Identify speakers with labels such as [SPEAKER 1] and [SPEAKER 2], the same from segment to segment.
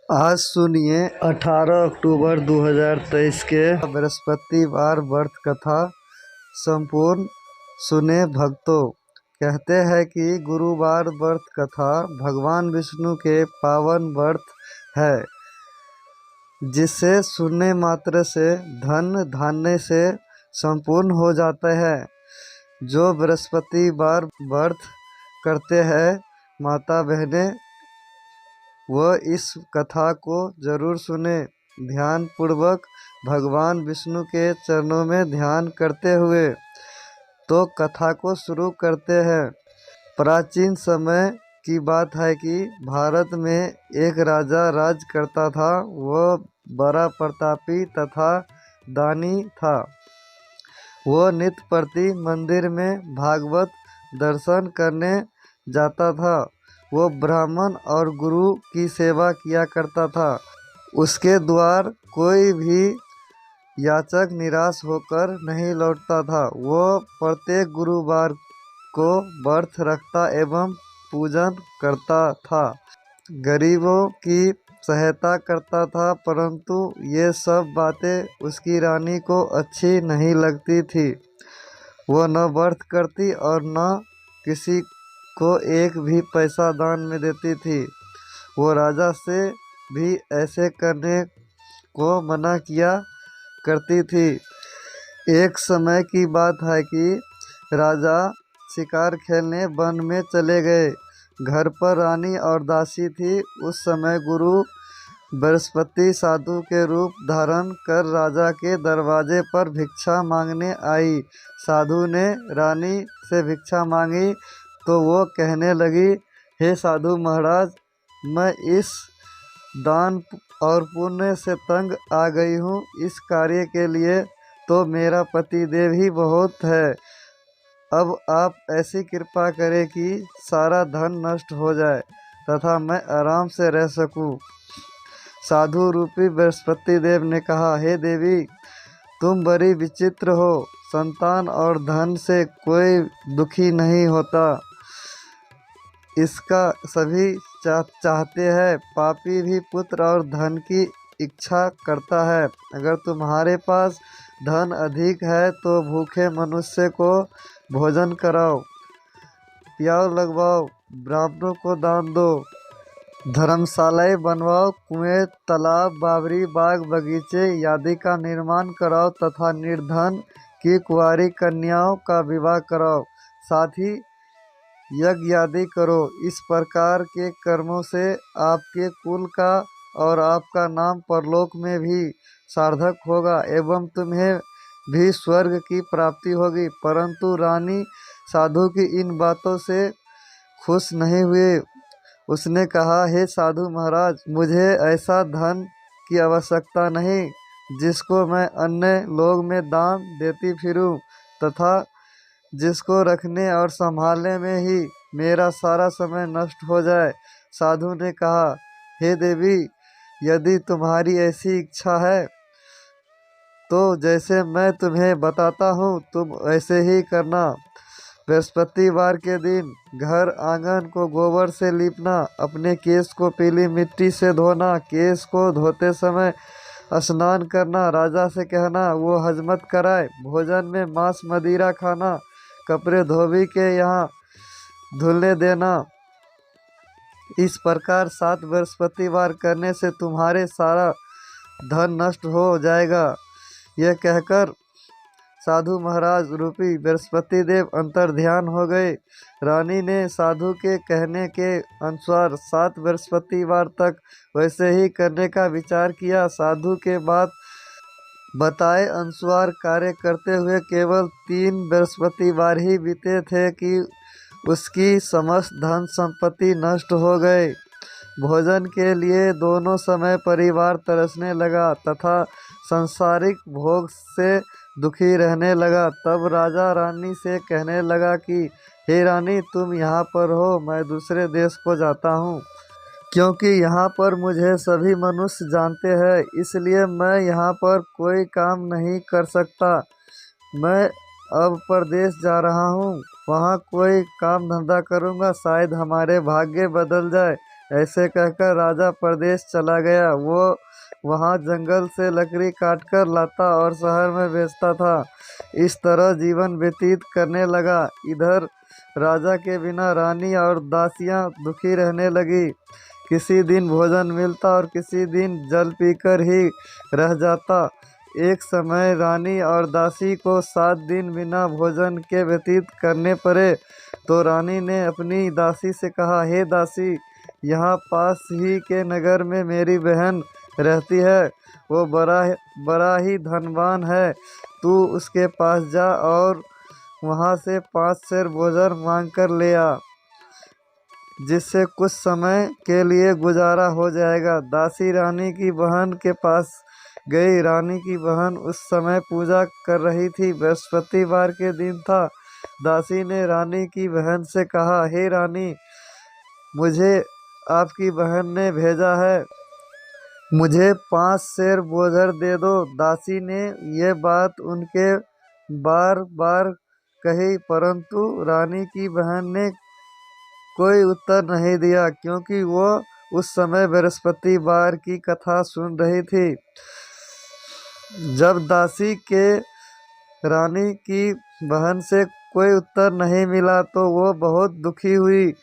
[SPEAKER 1] आज सुनिए 18 अक्टूबर 2023 के बृहस्पतिवार व्रत कथा संपूर्ण सुने भक्तों। कहते हैं कि गुरुवार व्रत कथा भगवान विष्णु के पावन व्रत है, जिसे सुनने मात्र से धन धान्य से संपूर्ण हो जाता है। जो बृहस्पतिवार व्रत करते हैं माता बहनें, वह इस कथा को जरूर सुने। ध्यान पूर्वक भगवान विष्णु के चरणों में ध्यान करते हुए तो कथा को शुरू करते हैं। प्राचीन समय की बात है कि भारत में एक राजा राज करता था। वह बड़ा प्रतापी तथा दानी था। वह नित्य प्रति मंदिर में भागवत दर्शन करने जाता था। वो ब्राह्मण और गुरु की सेवा किया करता था। उसके द्वार कोई भी याचक निराश होकर नहीं लौटता था। वो प्रत्येक गुरुवार को व्रत रखता एवं पूजन करता था, गरीबों की सहायता करता था। परंतु ये सब बातें उसकी रानी को अच्छी नहीं लगती थी। वो न व्रत करती और न किसी को एक भी पैसा दान में देती थी। वो राजा से भी ऐसे करने को मना किया करती थी। एक समय की बात है कि राजा शिकार खेलने वन में चले गए। घर पर रानी और दासी थी। उस समय गुरु बृहस्पति साधु के रूप धारण कर राजा के दरवाजे पर भिक्षा मांगने आई। साधु ने रानी से भिक्षा मांगी तो वो कहने लगी, हे साधु महाराज, मैं इस दान और पुण्य से तंग आ गई हूँ। इस कार्य के लिए तो मेरा पतिदेव ही बहुत है। अब आप ऐसी कृपा करें कि सारा धन नष्ट हो जाए तथा मैं आराम से रह सकूं। साधु रूपी बृहस्पति देव ने कहा, हे देवी, तुम बड़ी विचित्र हो। संतान और धन से कोई दुखी नहीं होता, इसका सभी चाहते हैं। पापी भी पुत्र और धन की इच्छा करता है। अगर तुम्हारे पास धन अधिक है तो भूखे मनुष्य को भोजन कराओ, प्याऊ लगवाओ, ब्राह्मणों को दान दो, धर्मशालाएं बनवाओ, कुएं, तालाब, बावड़ी, बाग, बगीचे आदि का निर्माण कराओ तथा निर्धन की कुंवारी कन्याओं का विवाह कराओ। साथ ही यज्ञ आदि करो। इस प्रकार के कर्मों से आपके कुल का और आपका नाम परलोक में भी सार्थक होगा एवं तुम्हें भी स्वर्ग की प्राप्ति होगी। परंतु रानी साधु की इन बातों से खुश नहीं हुई। उसने कहा, हे साधु महाराज, मुझे ऐसा धन की आवश्यकता नहीं जिसको मैं अन्य लोग में दान देती फिरूं तथा जिसको रखने और संभालने में ही मेरा सारा समय नष्ट हो जाए। साधु ने कहा, हे देवी, यदि तुम्हारी ऐसी इच्छा है तो जैसे मैं तुम्हें बताता हूँ तुम ऐसे ही करना। बृहस्पतिवार के दिन घर आंगन को गोबर से लीपना, अपने केश को पीली मिट्टी से धोना, केश को धोते समय स्नान करना, राजा से कहना वो हजमत कराए, भोजन में मांस मदिरा खाना, कपड़े धोबी के यहाँ धुलने देना। इस प्रकार 7 बृहस्पतिवार करने से तुम्हारे सारा धन नष्ट हो जाएगा। यह कहकर साधु महाराज रूपी बृहस्पति देव अंतर ध्यान हो गए। रानी ने साधु के कहने के अनुसार 7 बृहस्पतिवार तक वैसे ही करने का विचार किया। साधु के बात बताए अनुसार कार्य करते हुए केवल 3 बृहस्पतिवार ही बीते थे कि उसकी समस्त धन संपत्ति नष्ट हो गए। भोजन के लिए दोनों समय परिवार तरसने लगा तथा सांसारिक भोग से दुखी रहने लगा। तब राजा रानी से कहने लगा कि हे रानी, तुम यहाँ पर हो, मैं दूसरे देश को जाता हूँ, क्योंकि यहाँ पर मुझे सभी मनुष्य जानते हैं, इसलिए मैं यहाँ पर कोई काम नहीं कर सकता। मैं अब परदेश जा रहा हूँ, वहाँ कोई काम धंधा करूँगा, शायद हमारे भाग्य बदल जाए। ऐसे कहकर राजा परदेश चला गया। वो वहाँ जंगल से लकड़ी काटकर लाता और शहर में बेचता था। इस तरह जीवन व्यतीत करने लगा। इधर राजा के बिना रानी और दासियां दुखी रहने लगी। किसी दिन भोजन मिलता और किसी दिन जल पीकर ही रह जाता। एक समय रानी और दासी को 7 दिन बिना भोजन के व्यतीत करने पड़े। तो रानी ने अपनी दासी से कहा, हे दासी, यहाँ पास ही के नगर में मेरी बहन रहती है। वो बड़ा ही धनवान है। तू उसके पास जा और वहाँ से 5 सेर भोजन मांग कर ले आ, जिससे कुछ समय के लिए गुजारा हो जाएगा। दासी रानी की बहन के पास गई। रानी की बहन उस समय पूजा कर रही थी। बृहस्पतिवार के दिन था। दासी ने रानी की बहन से कहा, हे रानी, मुझे आपकी बहन ने भेजा है, मुझे 5 सेर भोजन दे दो। दासी ने ये बात उनके बार बार कही, परंतु रानी की बहन ने कोई उत्तर नहीं दिया, क्योंकि वो उस समय बृहस्पतिवार की कथा सुन रही थी। जब दासी के रानी की बहन से कोई उत्तर नहीं मिला तो वो बहुत दुखी हुई।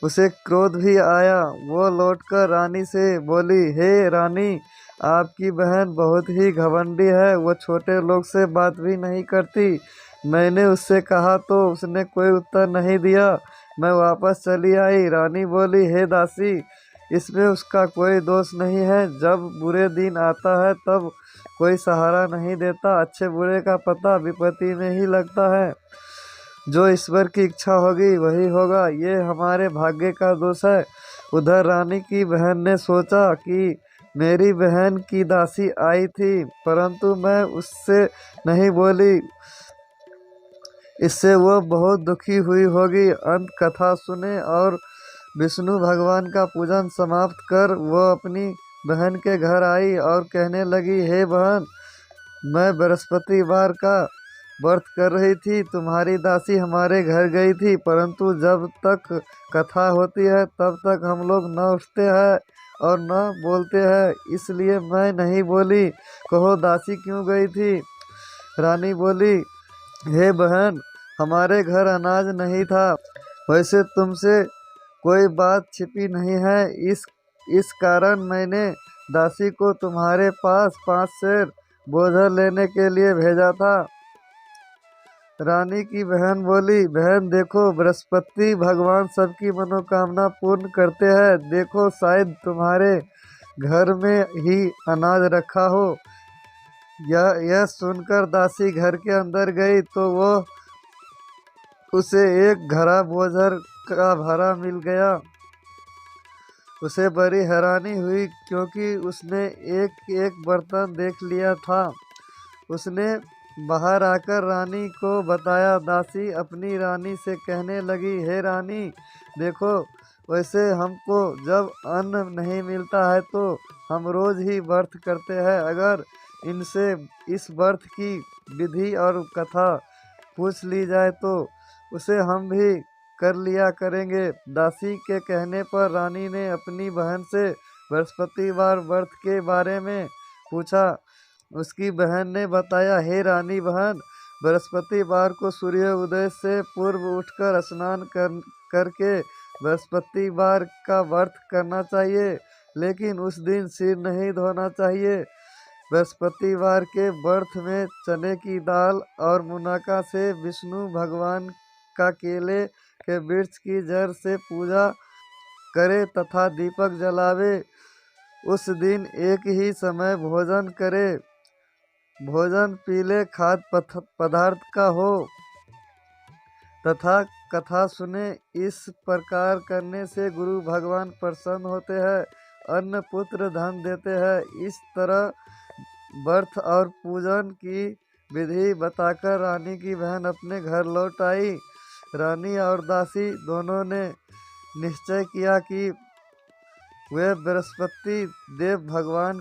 [SPEAKER 1] उसे क्रोध भी आया। वो लौटकर रानी से बोली, हे रानी, आपकी बहन बहुत ही घमंडी है। वो छोटे लोग से बात भी नहीं करती। मैंने उससे कहा तो उसने कोई उत्तर नहीं दिया। मैं वापस चली आई। रानी बोली, हे दासी, इसमें उसका कोई दोष नहीं है। जब बुरे दिन आता है तब कोई सहारा नहीं देता। अच्छे बुरे का पता विपत्ति में ही लगता है। जो ईश्वर की इच्छा होगी वही होगा। ये हमारे भाग्य का दोष है। उधर रानी की बहन ने सोचा कि मेरी बहन की दासी आई थी, परंतु मैं उससे नहीं बोली, इससे वो बहुत दुखी हुई होगी। अंत कथा सुने और विष्णु भगवान का पूजन समाप्त कर वो अपनी बहन के घर आई और कहने लगी, हे बहन, मैं बृहस्पतिवार का व्रत कर रही थी। तुम्हारी दासी हमारे घर गई थी, परंतु जब तक कथा होती है तब तक हम लोग न उठते हैं और न बोलते हैं, इसलिए मैं नहीं बोली। कहो, दासी क्यों गई थी? रानी बोली, हे बहन, हमारे घर अनाज नहीं था। वैसे तुमसे कोई बात छिपी नहीं है। इस कारण मैंने दासी को तुम्हारे पास 5 सेर भोजन लेने के लिए भेजा था। रानी की बहन बोली, बहन देखो, बृहस्पति भगवान सबकी मनोकामना पूर्ण करते हैं। देखो, शायद तुम्हारे घर में ही अनाज रखा हो। यह सुनकर दासी घर के अंदर गई तो वो उसे एक घड़ा भोजन का भरा मिल गया। उसे बड़ी हैरानी हुई, क्योंकि उसने एक एक बर्तन देख लिया था। उसने बाहर आकर रानी को बताया। दासी अपनी रानी से कहने लगी, हे रानी, देखो, वैसे हमको जब अन्न नहीं मिलता है तो हम रोज ही व्रत करते हैं। अगर इनसे इस व्रत की विधि और कथा पूछ ली जाए तो उसे हम भी कर लिया करेंगे। दासी के कहने पर रानी ने अपनी बहन से बृहस्पतिवार व्रत के बारे में पूछा। उसकी बहन ने बताया, हे रानी बहन, बृहस्पतिवार को सूर्य उदय से पूर्व उठकर स्नान करके बृहस्पतिवार का व्रत करना चाहिए, लेकिन उस दिन सिर नहीं धोना चाहिए। बृहस्पतिवार के व्रत में चने की दाल और मुनक्का से विष्णु भगवान का केले के वृक्ष की जड़ से पूजा करे तथा दीपक जलावे। उस दिन एक ही समय भोजन करे। भोजन पीले खाद्य पदार्थ का हो तथा कथा सुने। इस प्रकार करने से गुरु भगवान प्रसन्न होते हैं, अन्न पुत्र धन देते हैं। इस तरह व्रत और पूजन की विधि बताकर रानी की बहन अपने घर लौट आई। रानी और दासी दोनों ने निश्चय किया कि वे बृहस्पति देव भगवान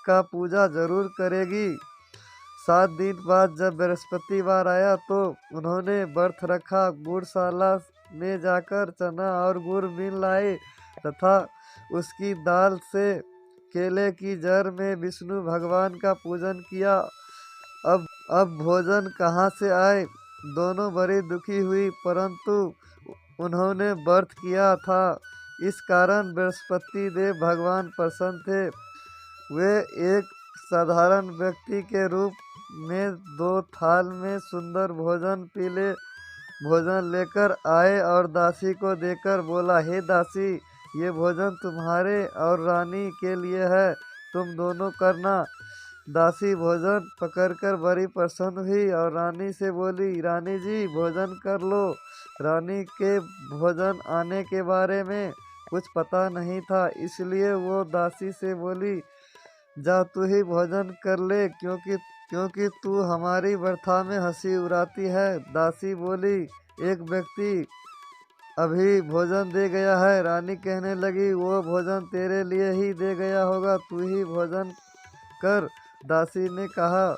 [SPEAKER 1] का पूजा जरूर करेगी। 7 दिन बाद जब बृहस्पतिवार आया तो उन्होंने व्रत रखा। गुड़शाला में जाकर चना और गुड़ मिल लाए तथा उसकी दाल से केले की जड़ में विष्णु भगवान का पूजन किया। अब भोजन कहाँ से आए? दोनों बड़ी दुखी हुई, परंतु उन्होंने व्रत किया था, इस कारण बृहस्पति देव भगवान प्रसन्न थे। वे एक साधारण व्यक्ति के रूप में 2 थाल में सुंदर भोजन लेकर आए और दासी को देकर बोला, हे दासी, ये भोजन तुम्हारे और रानी के लिए है, तुम दोनों करना। दासी भोजन पकड़कर बड़ी प्रसन्न हुई और रानी से बोली, रानी जी भोजन कर लो। रानी के भोजन आने के बारे में कुछ पता नहीं था, इसलिए वो दासी से बोली, जा तू ही भोजन कर ले, क्योंकि तू हमारी व्यथा में हंसी उड़ाती है। दासी बोली, एक व्यक्ति अभी भोजन दे गया है। रानी कहने लगी, वो भोजन तेरे लिए ही दे गया होगा, तू ही भोजन कर। दासी ने कहा,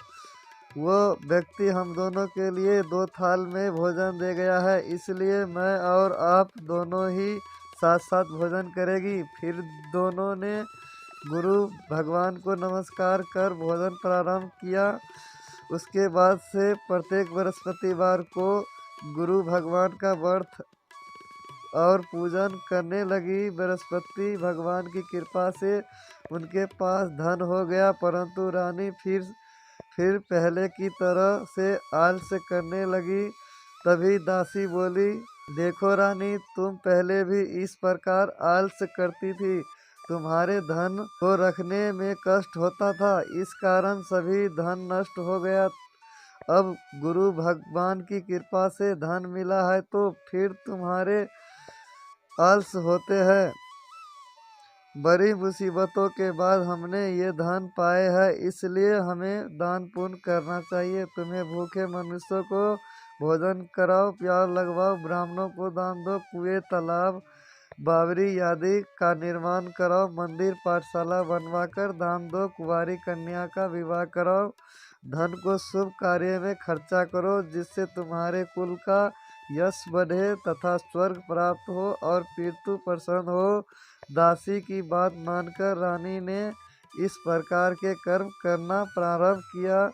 [SPEAKER 1] वो व्यक्ति हम दोनों के लिए 2 थाल में भोजन दे गया है, इसलिए मैं और आप दोनों ही साथ साथ भोजन करेगी। फिर दोनों ने गुरु भगवान को नमस्कार कर भोजन प्रारंभ किया। उसके बाद से प्रत्येक बृहस्पतिवार को गुरु भगवान का व्रत और पूजन करने लगी। बृहस्पति भगवान की कृपा से उनके पास धन हो गया, परंतु रानी फिर पहले की तरह से आलस करने लगी। तभी दासी बोली, देखो रानी, तुम पहले भी इस प्रकार आलस करती थी, तुम्हारे धन को रखने में कष्ट होता था, इस कारण सभी धन नष्ट हो गया। अब गुरु भगवान की कृपा से धन मिला है तो फिर तुम्हारे आलस होते हैं। बड़ी मुसीबतों के बाद हमने ये धन पाए हैं, इसलिए हमें दान पुण्य करना चाहिए। तुम्हें भूखे मनुष्यों को भोजन कराओ, प्यार लगवाओ, ब्राह्मणों को दान दो, कुएं, तालाब, बावरी आदि का निर्माण कराओ, मंदिर पाठशाला बनवाकर दान दो, कुंवारी कन्या का विवाह कराओ, धन को शुभ कार्य में खर्चा करो, जिससे तुम्हारे कुल का यश बढ़े तथा स्वर्ग प्राप्त हो और पितृ प्रसन्न हो। दासी की बात मानकर रानी ने इस प्रकार के कर्म करना प्रारंभ किया,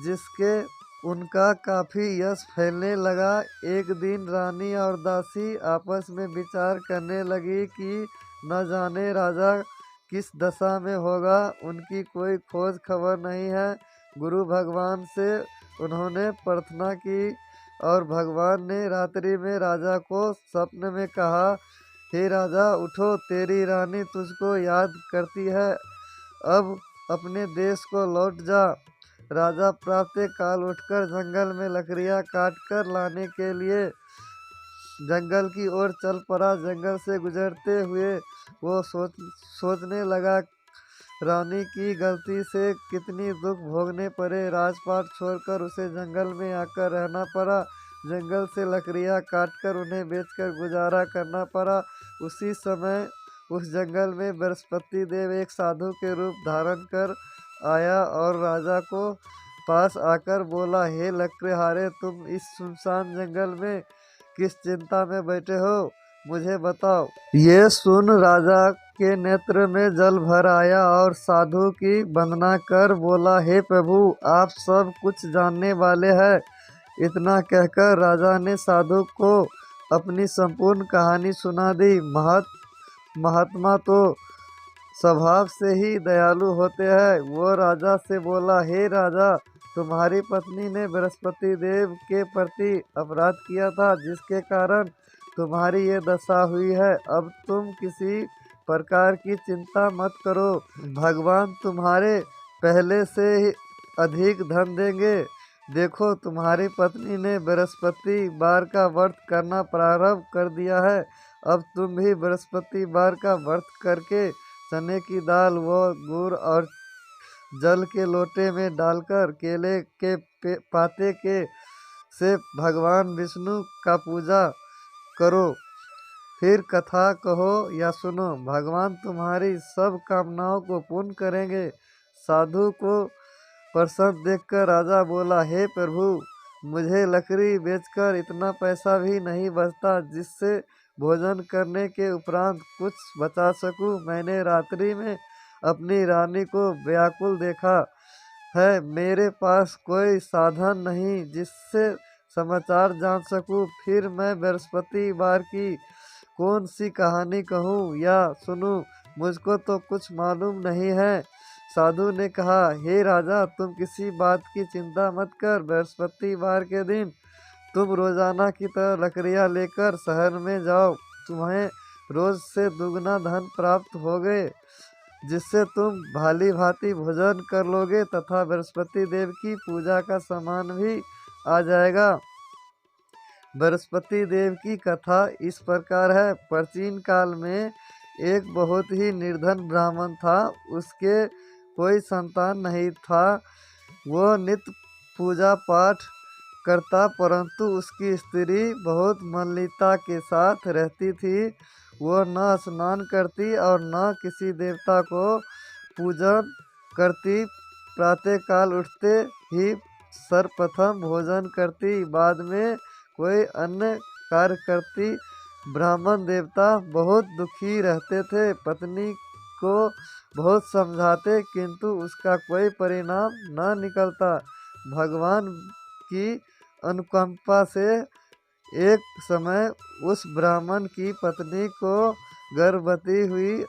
[SPEAKER 1] जिसके उनका काफी यश फैलने लगा। एक दिन रानी और दासी आपस में विचार करने लगी कि न जाने राजा किस दशा में होगा, उनकी कोई खोज खबर नहीं है। गुरु भगवान से उन्होंने प्रार्थना की और भगवान ने रात्रि में राजा को स्वप्न में कहा, हे राजा, उठो, तेरी रानी तुझको याद करती है, अब अपने देश को लौट जा। राजा प्रातः काल उठकर जंगल में लकड़ियां काट कर लाने के लिए जंगल की ओर चल पड़ा। जंगल से गुजरते हुए वो सोचने लगा, रानी की गलती से कितनी दुख भोगने पड़े, राजपाट छोड़कर उसे जंगल में आकर रहना पड़ा, जंगल से लकड़ियां काटकर उन्हें बेचकर गुजारा करना पड़ा। उसी समय उस जंगल में बृहस्पति देव एक साधु के रूप धारण कर आया और राजा को पास आकर बोला, हे लकड़हारे, तुम इस सुनसान जंगल में किस चिंता में बैठे हो, मुझे बताओ। ये सुन राजा के नेत्र में जल भर आया और साधु की वंदना कर बोला, हे प्रभु, आप सब कुछ जानने वाले हैं। इतना कहकर राजा ने साधु को अपनी संपूर्ण कहानी सुना दी। महात्मा तो स्वभाव से ही दयालु होते हैं। वो राजा से बोला, हे राजा, तुम्हारी पत्नी ने बृहस्पति देव के प्रति अपराध किया था, जिसके कारण तुम्हारी ये दशा हुई है। अब तुम किसी प्रकार की चिंता मत करो, भगवान तुम्हारे पहले से ही अधिक धन देंगे। देखो, तुम्हारी पत्नी ने बृहस्पतिवार का व्रत करना प्रारंभ कर दिया है, अब तुम भी बृहस्पतिवार का व्रत करके चने की दाल व गुड़ और जल के लोटे में डालकर केले के पाते के से भगवान विष्णु का पूजा करो, फिर कथा कहो या सुनो, भगवान तुम्हारी सब कामनाओं को पूर्ण करेंगे। साधु को प्रसन्न देखकर राजा बोला, हे प्रभु, मुझे लकड़ी बेचकर इतना पैसा भी नहीं बचता जिससे भोजन करने के उपरांत कुछ बचा सकूं। मैंने रात्रि में अपनी रानी को व्याकुल देखा है। मेरे पास कोई साधन नहीं जिससे समाचार जान सकूं। फिर मैं बृहस्पतिवार की कौन सी कहानी कहूँ या सुनूं, मुझको तो कुछ मालूम नहीं है। साधु ने कहा, हे राजा, तुम किसी बात की चिंता मत कर। बृहस्पतिवार के दिन तुम रोजाना की तरह लकड़ियाँ लेकर शहर में जाओ। तुम्हें रोज से दुगना धन प्राप्त होगे, जिससे तुम भाली भांति भोजन कर लोगे तथा बृहस्पति देव की पूजा का सामान भी आ जाएगा। बृहस्पति देव की कथा इस प्रकार है। प्राचीन काल में एक बहुत ही निर्धन ब्राह्मण था। उसके कोई संतान नहीं था। वो नित्य पूजा पाठ करता, परंतु उसकी स्त्री बहुत मलिनता के साथ रहती थी। वो न स्नान करती और न किसी देवता को पूजन करती। प्रातःकाल उठते ही सर्वप्रथम भोजन करती, बाद में कोई अन्य कार्य करती। ब्राह्मण देवता बहुत दुखी रहते थे। पत्नी को बहुत समझाते, किंतु उसका कोई परिणाम न निकलता। भगवान की अनुकंपा से एक समय उस ब्राह्मण की पत्नी को गर्भवती हुई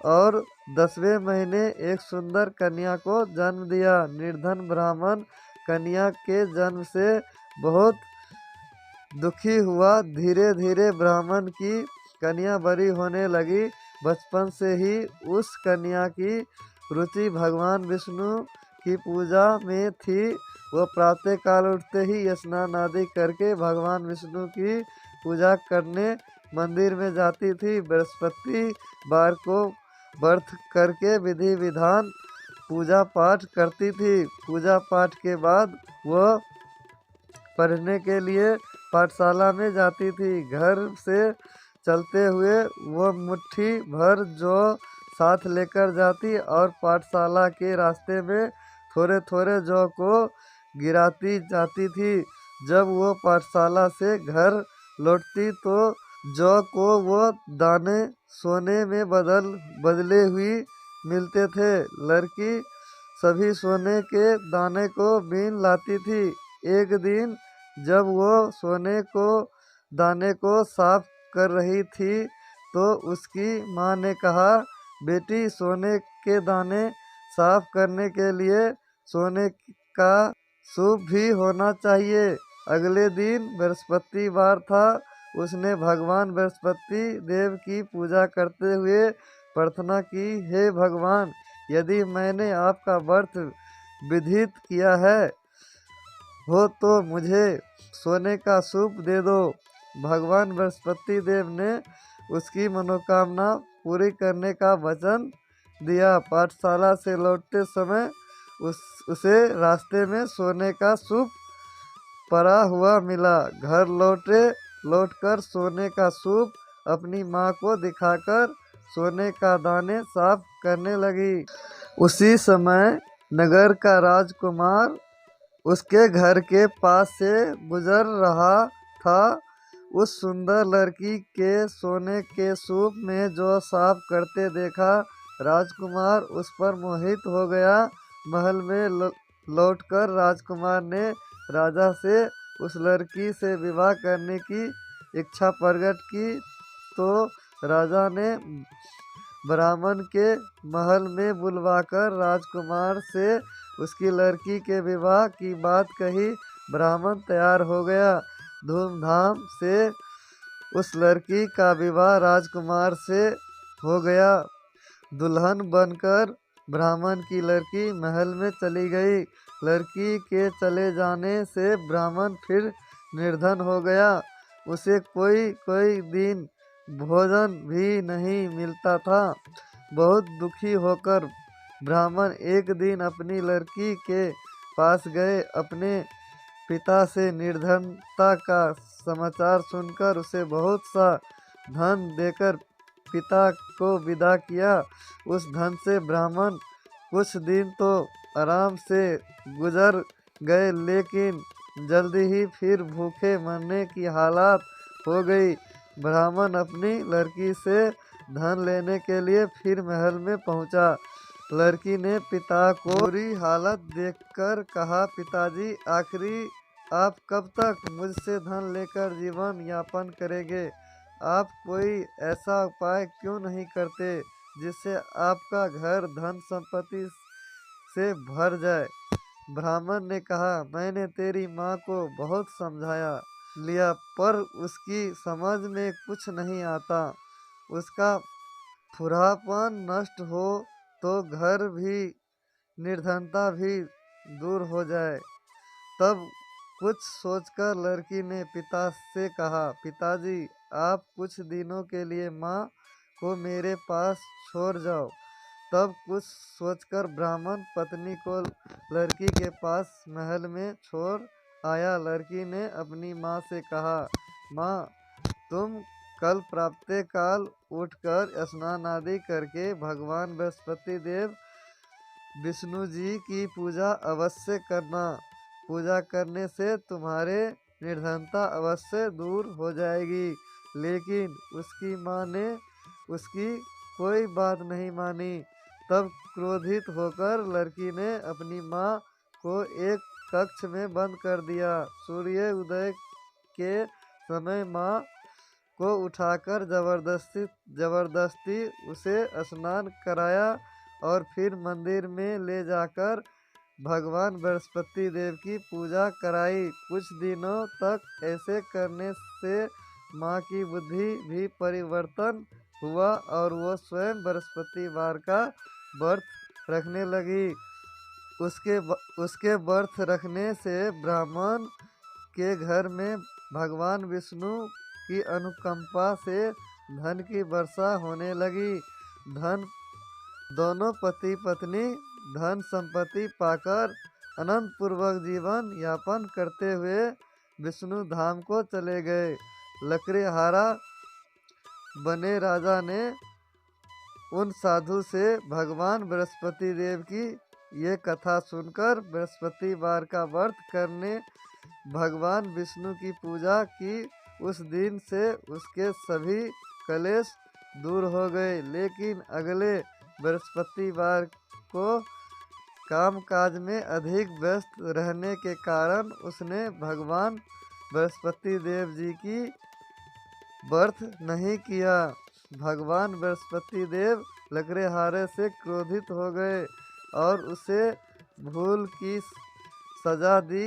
[SPEAKER 1] और 10वें महीने एक सुंदर कन्या को जन्म दिया। निर्धन ब्राह्मण कन्या के जन्म से बहुत दुखी हुआ। धीरे धीरे ब्राह्मण की कन्या बड़ी होने लगी। बचपन से ही उस कन्या की रुचि भगवान विष्णु की पूजा में थी। वो प्रातः काल उठते ही स्नान आदि करके भगवान विष्णु की पूजा करने मंदिर में जाती थी। बृहस्पतिवार को व्रत करके विधि विधान पूजा पाठ करती थी। पूजा पाठ के बाद वह पढ़ने के लिए पाठशाला में जाती थी। घर से चलते हुए वह मुट्ठी भर जौ साथ लेकर जाती और पाठशाला के रास्ते में थोड़े थोड़े जौ को गिराती जाती थी। जब वो पाठशाला से घर लौटती तो जौ को वो दाने सोने में बदले हुई मिलते थे। लड़की सभी सोने के दाने को बीन लाती थी। एक दिन जब वो सोने को दाने को साफ कर रही थी तो उसकी माँ ने कहा, बेटी, सोने के दाने साफ करने के लिए सोने का सूप भी होना चाहिए। अगले दिन बृहस्पतिवार था। उसने भगवान बृहस्पति देव की पूजा करते हुए प्रार्थना की, हे भगवान, यदि मैंने आपका व्रत विधित किया है हो तो मुझे सोने का सूप दे दो। भगवान बृहस्पति देव ने उसकी मनोकामना पूरी करने का वचन दिया। पाठशाला से लौटते समय उसे रास्ते में सोने का सूप पड़ा हुआ मिला। घर लौटकर सोने का सूप अपनी माँ को दिखाकर सोने का दाने साफ करने लगी। उसी समय नगर का राजकुमार उसके घर के पास से गुजर रहा था। उस सुंदर लड़की के सोने के सूप में जो साफ करते देखा। राजकुमार उस पर मोहित हो गया। महल में लौटकर राजकुमार ने राजा से उस लड़की से विवाह करने की इच्छा प्रकट की। तो राजा ने ब्राह्मण के महल में बुलवाकर राजकुमार से उसकी लड़की के विवाह की बात कही। ब्राह्मण तैयार हो गया। धूमधाम से उस लड़की का विवाह राजकुमार से हो गया। दुल्हन बनकर ब्राह्मण की लड़की महल में चली गई। लड़की के चले जाने से ब्राह्मण फिर निर्धन हो गया। उसे कोई दिन भोजन भी नहीं मिलता था। बहुत दुखी होकर ब्राह्मण एक दिन अपनी लड़की के पास गए। अपने पिता से निर्धनता का समाचार सुनकर उसे बहुत सा धन देकर पिता को विदा किया। उस धन से ब्राह्मण कुछ दिन तो आराम से गुजर गए, लेकिन जल्दी ही फिर भूखे मरने की हालत हो गई। ब्राह्मण अपनी लड़की से धन लेने के लिए फिर महल में पहुंचा। लड़की ने पिता को बुरी हालत देखकर कहा, पिताजी, आखिरी आप कब तक मुझसे धन लेकर जीवन यापन करेंगे? आप कोई ऐसा उपाय क्यों नहीं करते जिससे आपका घर धन संपत्ति से भर जाए? ब्राह्मण ने कहा, मैंने तेरी माँ को बहुत समझाया लिया पर उसकी समझ में कुछ नहीं आता। उसका फुर्रापन नष्ट हो तो घर भी निर्धनता भी दूर हो जाए। तब कुछ सोचकर लड़की ने पिता से कहा, पिताजी, आप कुछ दिनों के लिए माँ को मेरे पास छोड़ जाओ। तब कुछ सोचकर ब्राह्मण पत्नी को लड़की के पास महल में छोड़ आया। लड़की ने अपनी माँ से कहा, माँ, तुम कल प्रातःकाल उठकर स्नान आदि करके भगवान बृहस्पति देव विष्णु जी की पूजा अवश्य करना। पूजा करने से तुम्हारे निर्धनता अवश्य दूर हो जाएगी। लेकिन उसकी माँ ने उसकी कोई बात नहीं मानी। तब क्रोधित होकर लड़की ने अपनी माँ को एक कक्ष में बंद कर दिया। सूर्य उदय के समय माँ को उठाकर जबरदस्ती उसे स्नान कराया और फिर मंदिर में ले जाकर भगवान बृहस्पति देव की पूजा कराई। कुछ दिनों तक ऐसे करने से माँ की बुद्धि भी परिवर्तन हुआ और वो स्वयं बृहस्पतिवार का व्रत रखने लगी। उसके व्रत रखने से ब्राह्मण के घर में भगवान विष्णु की अनुकंपा से धन की वर्षा होने लगी। दोनों पति पत्नी धन संपत्ति पाकर आनंद पूर्वक जीवन यापन करते हुए विष्णु धाम को चले गए। लकड़ीहारा बने राजा ने उन साधु से भगवान बृहस्पति देव की ये कथा सुनकर बृहस्पतिवार का व्रत करने भगवान विष्णु की पूजा की। उस दिन से उसके सभी कलेश दूर हो गए। लेकिन अगले बृहस्पतिवार को कामकाज में अधिक व्यस्त रहने के कारण उसने भगवान बृहस्पति देव जी की व्रत नहीं किया। भगवान बृहस्पति देव लकड़ीहारे से क्रोधित हो गए और उसे भूल की सजा दी।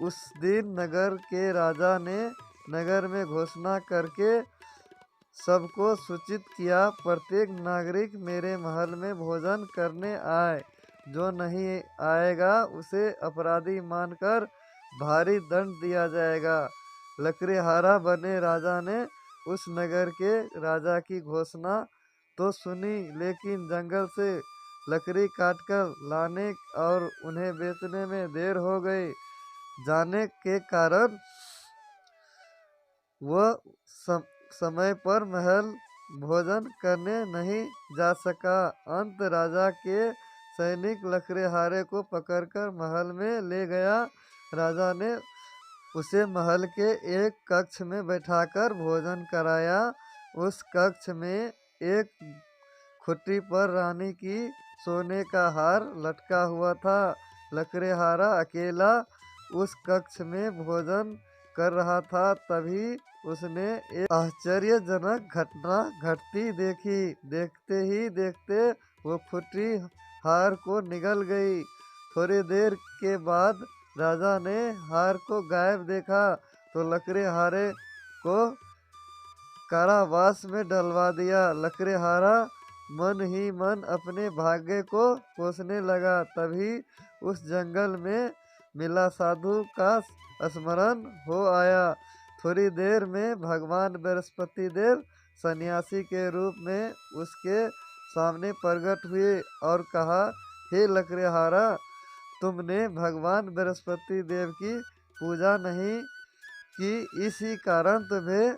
[SPEAKER 1] उस दिन नगर के राजा ने नगर में घोषणा करके सबको सूचित किया, प्रत्येक नागरिक मेरे महल में भोजन करने आए। जो नहीं आएगा उसे अपराधी मानकर भारी दंड दिया जाएगा। लकड़ीहारा बने राजा ने उस नगर के राजा की घोषणा तो सुनी, लेकिन जंगल से लकड़ी काटकर लाने और उन्हें बेचने में देर हो गई जाने के कारण वह समय पर महल भोजन करने नहीं जा सका। अंत राजा के सैनिक लकड़ीहारे को पकड़कर महल में ले गया। राजा ने उसे महल के एक कक्ष में बैठाकर भोजन कराया। उस कक्ष में एक खुट्टी पर रानी की सोने का हार लटका हुआ था। लकड़ीहारा अकेला उस कक्ष में भोजन कर रहा था। तभी उसने एक आश्चर्यजनक घटना घटती देखी। देखते ही देखते वो खुट्टी हार को निगल गई। थोड़ी देर के बाद राजा ने हार को गायब देखा तो लकड़ीहारे को कारावास में डलवा दिया। लकड़ीहारा मन ही मन अपने भाग्य को कोसने लगा। तभी उस जंगल में मिला साधु का स्मरण हो आया। थोड़ी देर में भगवान बृहस्पति देव सन्यासी के रूप में उसके सामने प्रकट हुए और कहा, हे लकड़ीहारा, तुमने भगवान बृहस्पति देव की पूजा नहीं की, इसी कारण तुम्हें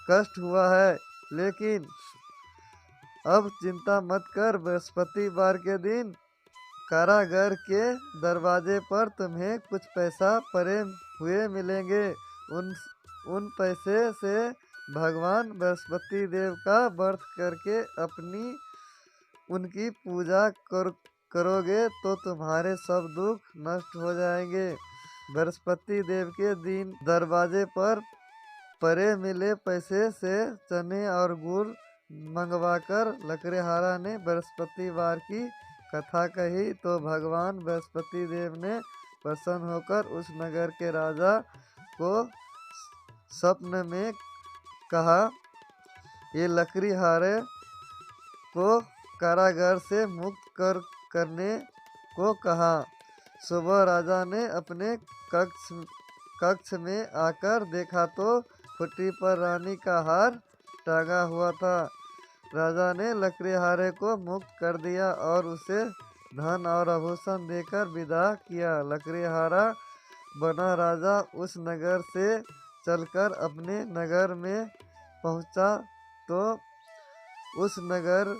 [SPEAKER 1] कष्ट हुआ है। लेकिन अब चिंता मत कर, बृहस्पतिवार के दिन कारागार के दरवाजे पर तुम्हें कुछ पैसा पड़े हुए मिलेंगे। उन पैसे से भगवान बृहस्पति देव का व्रत करके उनकी पूजा करोगे तो तुम्हारे सब दुख नष्ट हो जाएंगे। बृहस्पति देव के दिन दरवाजे पर परे मिले पैसे से चने और गुड़ मंगवाकर लकड़हारा ने बृहस्पतिवार की कथा कही तो भगवान बृहस्पति देव ने प्रसन्न होकर उस नगर के राजा को स्वप्न में कहा, ये लकड़हारे को कारागार से मुक्त करने को कहा। सुबह राजा ने अपने कक्ष में आकर देखा तो खुट्टी पर रानी का हार टांगा हुआ था। राजा ने लकड़हारे को मुक्त कर दिया और उसे धन और आभूषण देकर विदा किया। लकड़हारा बना राजा उस नगर से चलकर अपने नगर में पहुंचा तो उस नगर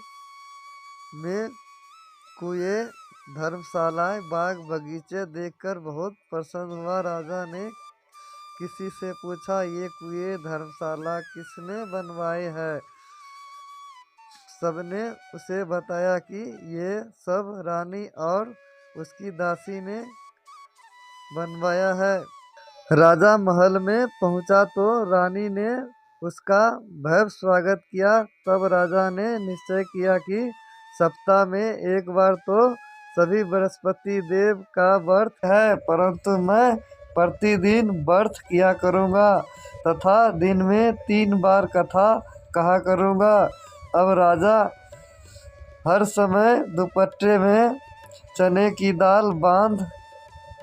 [SPEAKER 1] में कुएं, धर्मशालाएं, बाग बगीचे देखकर बहुत प्रसन्न हुआ। राजा ने किसी से पूछा, ये कुएं धर्मशाला किसने बनवाए हैं? सबने उसे बताया कि ये सब रानी और उसकी दासी ने बनवाया है। राजा महल में पहुंचा तो रानी ने उसका भव्य स्वागत किया। तब राजा ने निश्चय किया कि सप्ताह में एक बार तो सभी बृहस्पति देव का व्रत है, परंतु मैं प्रतिदिन व्रत किया करूँगा तथा दिन में 3 बार कथा कहा करूँगा। अब राजा हर समय दुपट्टे में चने की दाल बांध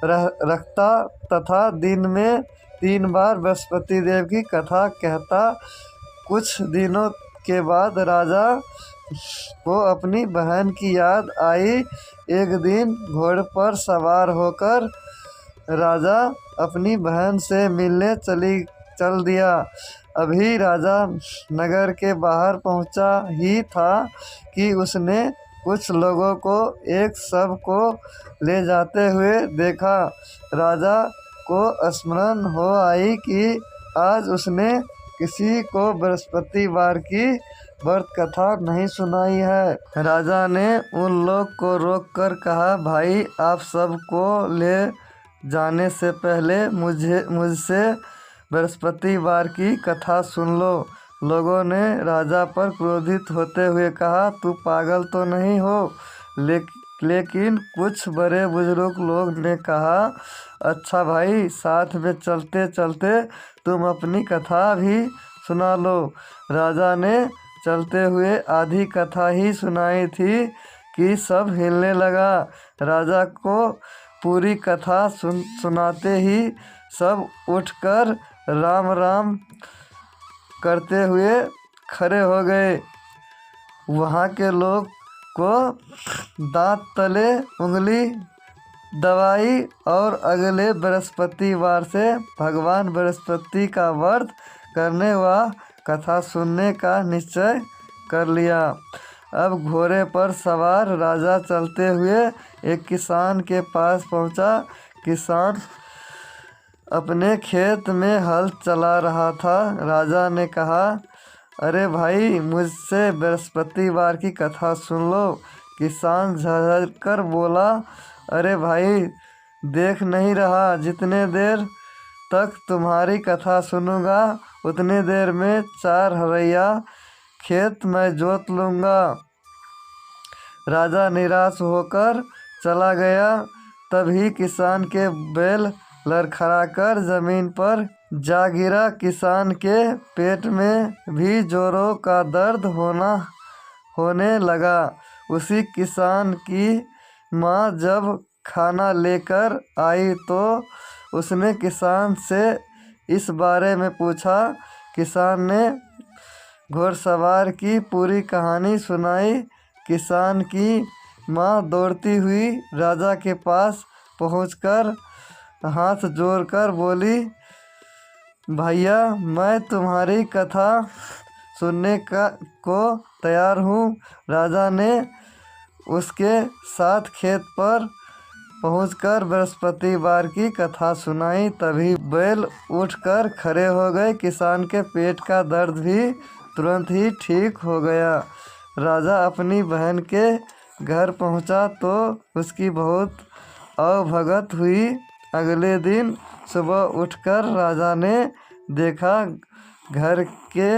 [SPEAKER 1] रखता तथा दिन में 3 बार बृहस्पति देव की कथा कहता। कुछ दिनों के बाद राजा को अपनी बहन की याद आई। एक दिन घोड़े पर सवार होकर राजा अपनी बहन से मिलने चल दिया। अभी राजा नगर के बाहर पहुंचा ही था कि उसने कुछ लोगों को एक शव को ले जाते हुए देखा। राजा को स्मरण हो आई कि आज उसने किसी को बृहस्पतिवार की व्रत कथा नहीं सुनाई है। राजा ने उन लोग को रोककर कहा, भाई आप सबको ले जाने से पहले मुझसे बृहस्पतिवार की कथा सुन लो। लोगों ने राजा पर क्रोधित होते हुए कहा, तू पागल तो नहीं हो? लेकिन कुछ बड़े बुजुर्ग लोग ने कहा, अच्छा भाई, साथ में चलते चलते तुम अपनी कथा भी सुना लो। राजा ने चलते हुए आधी कथा ही सुनाई थी कि सब हिलने लगा। राजा को पूरी कथा सुनाते ही सब उठकर राम राम करते हुए खड़े हो गए। वहाँ के लोग को दांत तले उंगली दबाई और अगले बृहस्पतिवार से भगवान बृहस्पति का व्रत करने व कथा सुनने का निश्चय कर लिया। अब घोड़े पर सवार राजा चलते हुए एक किसान के पास पहुंचा। किसान अपने खेत में हल चला रहा था। राजा ने कहा, अरे भाई, मुझसे बृहस्पतिवार की कथा सुन लो। किसान झड़झड़ कर बोला, अरे भाई, देख नहीं रहा जितने देर तक तुम्हारी कथा सुनूंगा उतने देर में 4 हरैया खेत में जोत लूँगा। राजा निराश होकर चला गया। तभी किसान के बैल लड़खड़ाकर जमीन पर जा गिरा। किसान के पेट में भी जोरों का दर्द होने लगा। उसी किसान की माँ जब खाना लेकर आई तो उसने किसान से इस बारे में पूछा। किसान ने घोड़सवार की पूरी कहानी सुनाई। किसान की माँ दौड़ती हुई राजा के पास पहुंचकर हाथ जोड़कर बोली, भैया, मैं तुम्हारी कथा सुनने को तैयार हूँ। राजा ने उसके साथ खेत पर पहुंचकर बृहस्पतिवार की कथा सुनाई। तभी बैल उठकर खड़े हो गए। किसान के पेट का दर्द भी तुरंत ही ठीक हो गया। राजा अपनी बहन के घर पहुंचा तो उसकी बहुत अवभगत हुई। अगले दिन सुबह उठकर राजा ने देखा घर के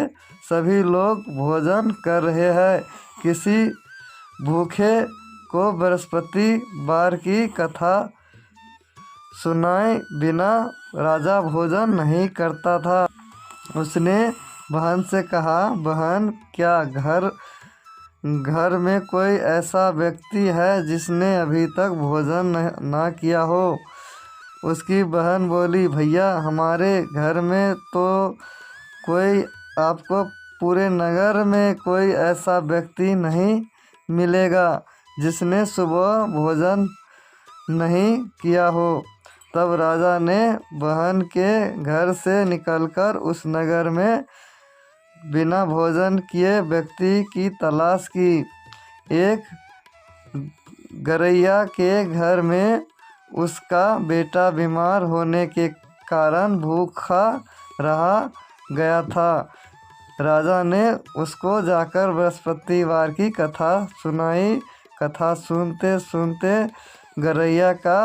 [SPEAKER 1] सभी लोग भोजन कर रहे हैं। किसी भूखे को बृहस्पतिवार की कथा सुनाए बिना राजा भोजन नहीं करता था। उसने बहन से कहा, बहन, क्या घर में कोई ऐसा व्यक्ति है जिसने अभी तक भोजन ना किया हो? उसकी बहन बोली, भैया, हमारे घर में तो कोई आपको पूरे नगर में कोई ऐसा व्यक्ति नहीं मिलेगा जिसने सुबह भोजन नहीं किया हो। तब राजा ने बहन के घर से निकलकर उस नगर में बिना भोजन किए व्यक्ति की तलाश की। एक गरैया के घर में उसका बेटा बीमार होने के कारण भूखा रहा गया था। राजा ने उसको जाकर बृहस्पतिवार की कथा सुनाई। कथा सुनते सुनते गरैया का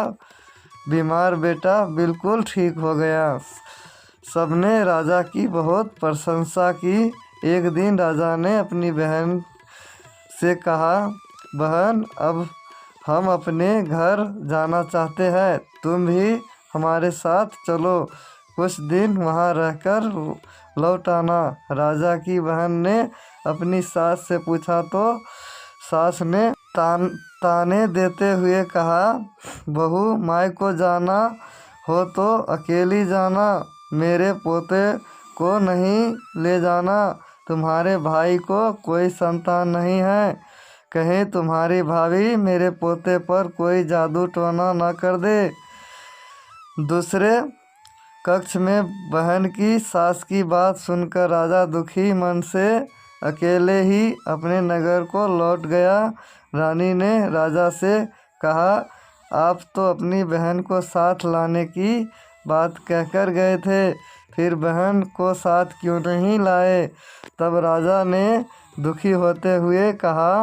[SPEAKER 1] बीमार बेटा बिल्कुल ठीक हो गया। सबने राजा की बहुत प्रशंसा की। एक दिन राजा ने अपनी बहन से कहा, बहन, अब हम अपने घर जाना चाहते हैं, तुम भी हमारे साथ चलो, कुछ दिन वहाँ रहकर लौट आना। राजा की बहन ने अपनी सास से पूछा तो सास ने ताने देते हुए कहा, बहू, माई को जाना हो तो अकेली जाना, मेरे पोते को नहीं ले जाना। तुम्हारे भाई को कोई संतान नहीं है, कहीं तुम्हारी भाभी मेरे पोते पर कोई जादू टोना न कर दे। दूसरे कक्ष में बहन की सास की बात सुनकर राजा दुखी मन से अकेले ही अपने नगर को लौट गया। रानी ने राजा से कहा, आप तो अपनी बहन को साथ लाने की बात कहकर गए थे, फिर बहन को साथ क्यों नहीं लाए? तब राजा ने दुखी होते हुए कहा,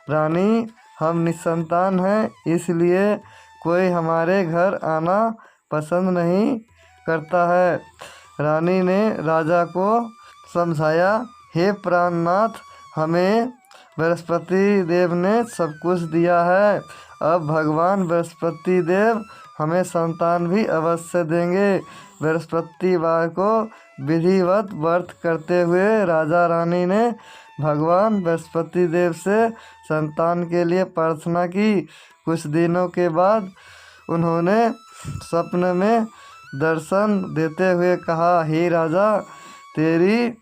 [SPEAKER 1] रानी, हम निसंतान हैं, इसलिए कोई हमारे घर आना पसंद नहीं करता है। रानी ने राजा को समझाया, हे प्राणनाथ, हमें बृहस्पति देव ने सब कुछ दिया है, अब भगवान बृहस्पति देव हमें संतान भी अवश्य देंगे। बृहस्पतिवार को विधिवत व्रत करते हुए राजा रानी ने भगवान बृहस्पति देव से संतान के लिए प्रार्थना की। कुछ दिनों के बाद उन्होंने स्वप्न में दर्शन देते हुए कहा, हे राजा, तेरी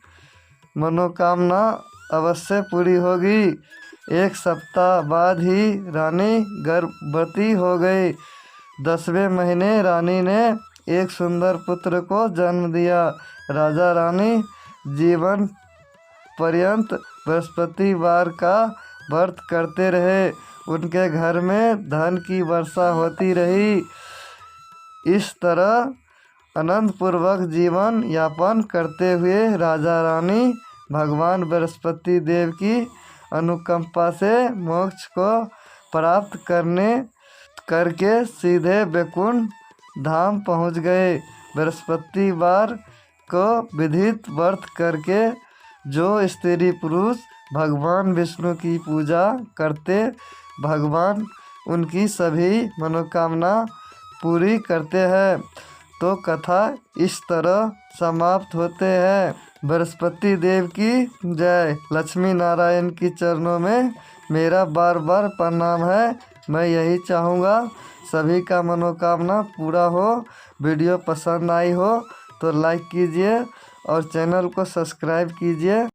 [SPEAKER 1] मनोकामना अवश्य पूरी होगी। एक सप्ताह बाद ही रानी गर्भवती हो गई। 10वें महीने रानी ने एक सुंदर पुत्र को जन्म दिया। राजा रानी जीवन पर्यंत बृहस्पतिवार का व्रत करते रहे। उनके घर में धन की वर्षा होती रही। इस तरह आनंदपूर्वक जीवन यापन करते हुए राजा रानी भगवान बृहस्पति देव की अनुकंपा से मोक्ष को प्राप्त करके सीधे वैकुंठ धाम पहुंच गए। बृहस्पतिवार को विधित व्रत करके जो स्त्री पुरुष भगवान विष्णु की पूजा करते, भगवान उनकी सभी मनोकामना पूरी करते हैं। तो कथा इस तरह समाप्त होते हैं। बृहस्पति देव की जय। लक्ष्मी नारायण की चरणों में मेरा बार बार प्रणाम है। मैं यही चाहूँगा सभी का मनोकामना पूरा हो। वीडियो पसंद आई हो तो लाइक कीजिए और चैनल को सब्सक्राइब कीजिए।